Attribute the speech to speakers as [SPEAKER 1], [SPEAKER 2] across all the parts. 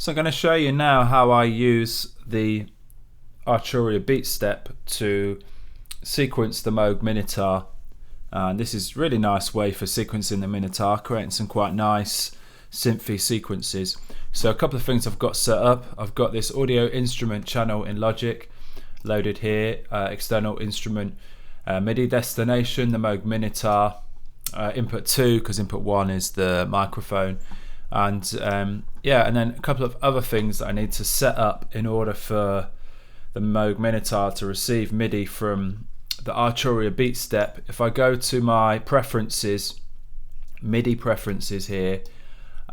[SPEAKER 1] So I'm going to show you now how I use the Arturia Beatstep to sequence the Moog Minitaur. And this is a really nice way for sequencing the Minotaur, creating some quite nice synthy sequences. So a couple of things I've got set up. I've got this audio instrument channel in Logic loaded here, external instrument, MIDI destination, the Moog Minitaur, input 2 because input 1 is the microphone, and and then a couple of other things that I need to set up in order for the Moog Minitaur to receive MIDI from the Arturia Beatstep. If I go to my preferences, MIDI preferences here,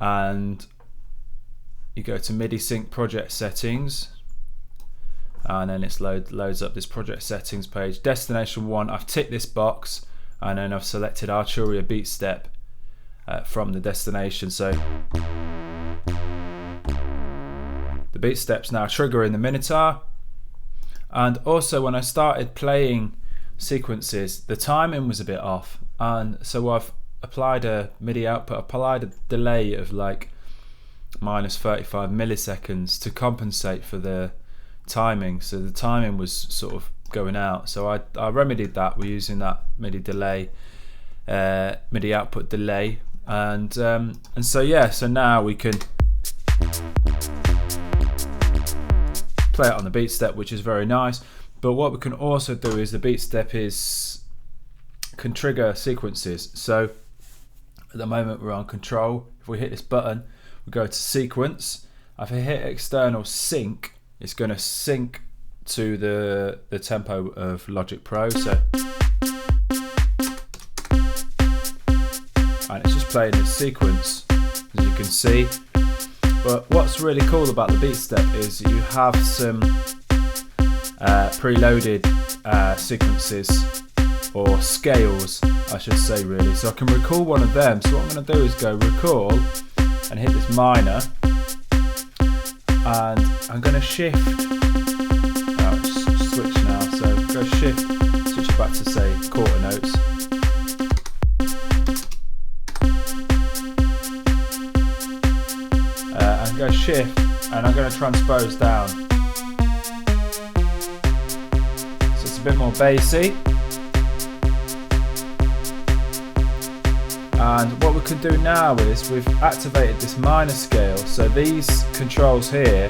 [SPEAKER 1] and you go to MIDI sync project settings, and then it loads up this project settings page. Destination 1, I've ticked this box, and then I've selected Arturia Beatstep from the destination. So the Beatstep's now triggering the Minotaur. And also when I started playing sequences, the timing was a bit off, and so I've applied a MIDI output, applied a delay of like minus 35 milliseconds to compensate for the timing. So the timing was sort of going out, so I remedied that. We're using that MIDI delay, MIDI output delay, and so now we can play it on the Beatstep, which is very nice. But what we can also do is the Beatstep can trigger sequences. So at the moment we're on control. If we hit this button, we go to sequence. If I hit external sync, it's going to sync to the tempo of Logic Pro. So, and it's just playing this sequence, as you can see. But what's really cool about the Beatstep is you have some preloaded sequences, or scales I should say really. So I can recall one of them. So what I'm going to do is go recall and hit this minor, and I'm going to shift. Switch now, so go shift, switch it back to say quarter notes, and go shift, and I'm going to transpose down, so it's a bit more bassy. And what we can do now is we've activated this minor scale, so these controls here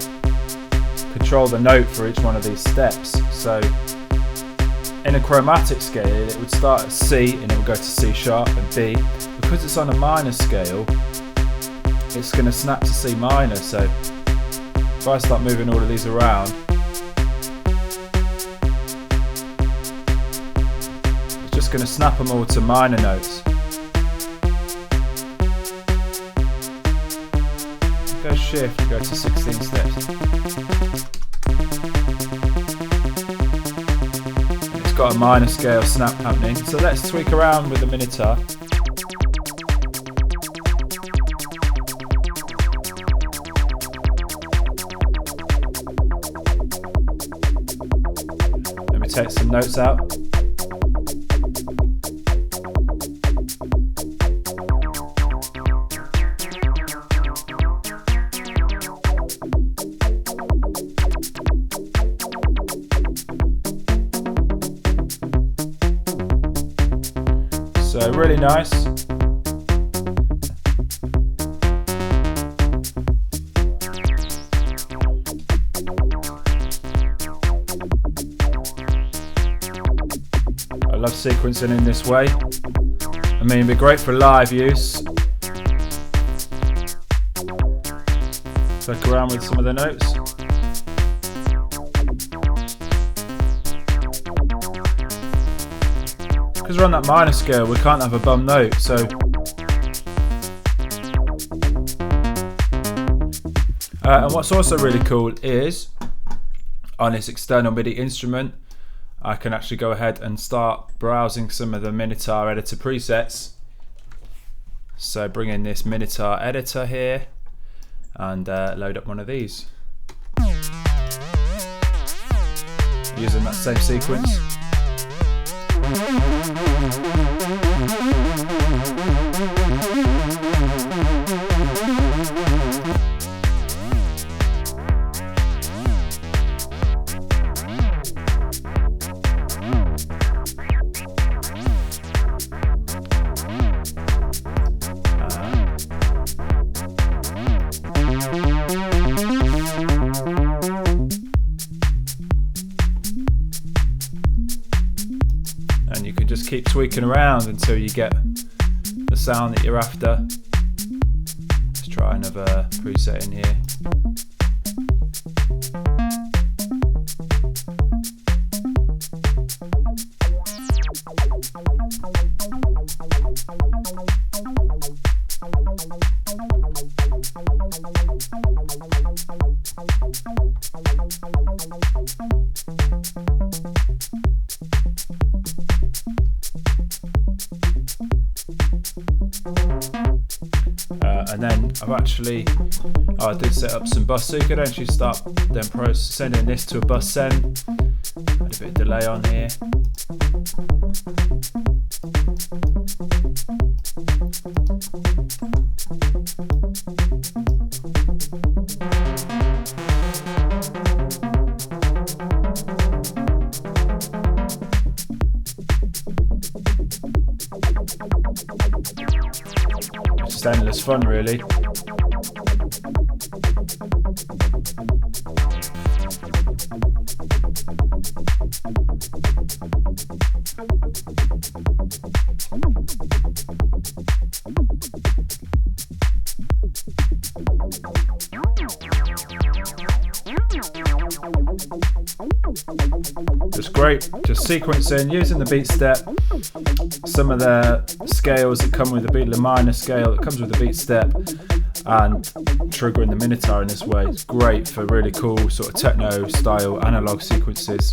[SPEAKER 1] control the note for each one of these steps. So in a chromatic scale it would start at C and it will go to C sharp and B. Because it's on a minor scale, it's going to snap to C minor. So if I start moving all of these around, it's just going to snap them all to minor notes. Go shift, go to 16 steps. And it's got a minor scale snap happening. So let's tweak around with the Minitaur. Let me take some notes out. So really nice. I love sequencing in this way. I mean, it'd be great for live use. Click around with some of the notes. Because we're on that minor scale, we can't have a bum note, so and what's also really cool is on this external MIDI instrument, I can actually go ahead and start browsing some of the Minitaur editor presets. So bring in this Minitaur editor here and load up one of these using that same sequence. keep tweaking around until you get the sound that you're after. Let's try another preset in here. And then I did set up some bus, so you could actually start then sending this to a bus send. Had a bit of delay on here. Just endless fun, really. Just great, just sequencing, using the Beatstep, some of the scales that come with the beat, the minor scale that comes with the Beatstep, and triggering the Minitaur in this way. It's great for really cool sort of techno style analog sequences.